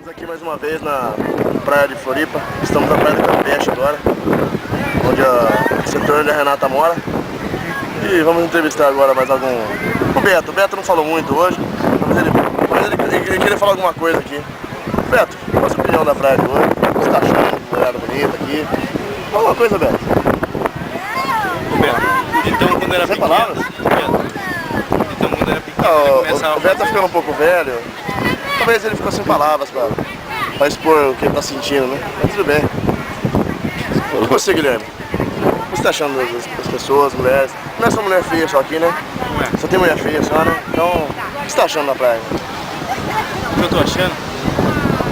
Estamos aqui mais uma vez na praia de Floripa. Estamos na praia do Campeche agora, onde o setor onde a Renata mora. E vamos entrevistar agora mais algum... O Beto não falou muito hoje, mas ele queria falar alguma coisa aqui. Beto, qual a sua opinião da praia de hoje? O que você está achando? Mulherada bonita aqui. Fala uma coisa, Beto. Então quando era Sem pequeno... palavras? Então quando era pequeno... O Beto tá ficando um pouco velho. Talvez ele ficou sem palavras pra expor o que ele tá sentindo, né? Mas tudo bem. E você, Guilherme? O que você tá achando das pessoas, mulheres? Não é só mulher feia só aqui, né? Não é. Só tem mulher feia só, né? Então, o que você tá achando da praia? O que eu tô achando?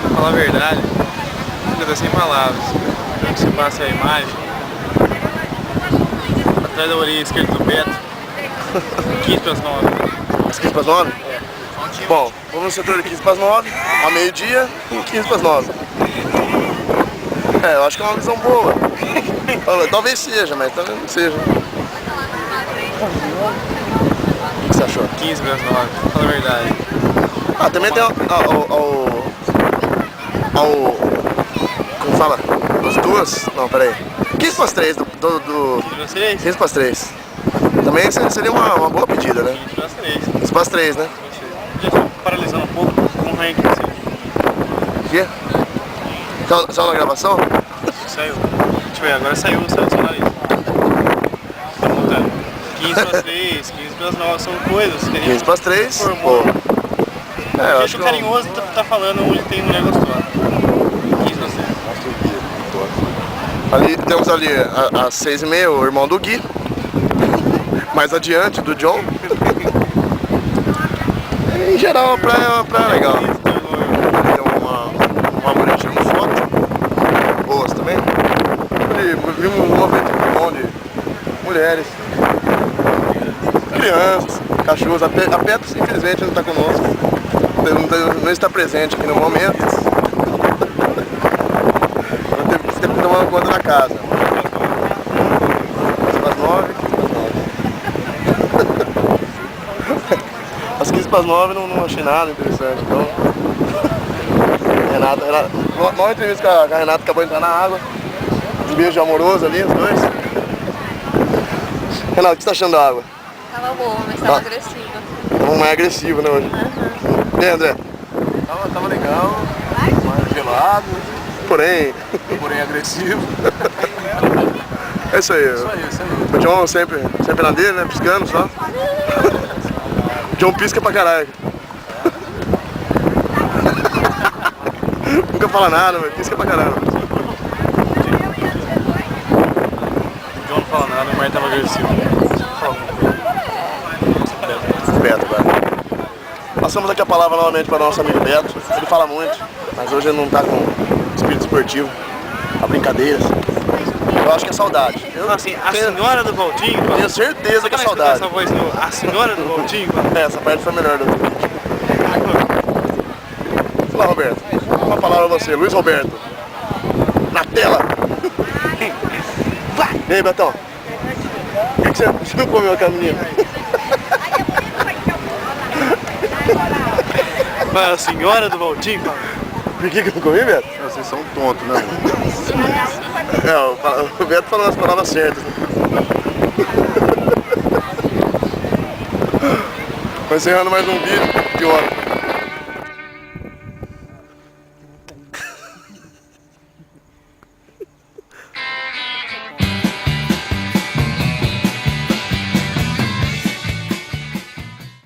Pra falar a verdade, eu tô sem palavras. Quando você passa a imagem, atrás da orelha esquerda do Beto, 15 para as 9. Às 15 para as 9? Bom, vamos no setor de 15 para as 9, a meio-dia e 15 para as 9. É, eu acho que é uma visão boa. Talvez seja, mas talvez não seja. O que você achou? 15 para as 9, fala a verdade. Ah, também tem como fala? As duas? Não, peraí. 15 para as 3 15 para as 3? 15 para as 3. Também seria uma boa pedida, né? 15 para as 3. 15 para as 3, né? Já estou paralisando um pouco com o ranking assim. O quê? Saiu na gravação? Saiu. Deixa eu ver, agora saiu do seu nariz. Tá mudando. 15 para as 3, 15 para as 9 são coisas que a gente 15 para as 3, pô. É, eu acho que carinhoso tá falando onde tem mulher gostosa. 15 para as 3. Ali, temos ali às 6h30 o irmão do Gui. Mais adiante do John. Em geral a praia é uma praia legal. Tem uma mulher tirando foto. Boas também. E vimos um movimento bom de mulheres, crianças, cachorros. A Petros infelizmente não está conosco. Não está presente aqui no momento. Ela teve que tomar conta da casa. Às 9. Às 15 para as 9 não achei nada interessante, então... Renata, uma entrevista com a Renata, acabou de entrar na água. Um beijo amoroso ali, os dois. Renata, o que você tá achando da água? Tava boa, mas tava agressiva. Tava mais agressivo, né, hoje? E aí, André? Tava legal, mais gelado, Porém agressivo. É isso aí. Isso aí. O John sempre na dele, né, piscando só. O John pisca pra caralho. Nunca fala nada, mas pisca pra caralho. O John não fala nada, mas tava agressivo. Beto, cara. Passamos aqui a palavra novamente para o nosso amigo Beto. Ele fala muito, mas hoje ele não tá com espírito esportivo, a brincadeiras. Eu acho que é saudade. Assim, a senhora do Valtinho... Tenho certeza que é saudade. Essa voz no... A senhora do Valtinho... Essa parte foi melhor do vídeo. Fala, Roberto. Uma palavra a você, Luiz Roberto. Na tela. Vai! E aí, Betão? Por que você não comeu aquela menina? A senhora do Valtinho... Por que eu não comi, Beto? Vocês são tontos, né? O Beto falou as palavras certas. Vou encerrando mais um vídeo. Que hora?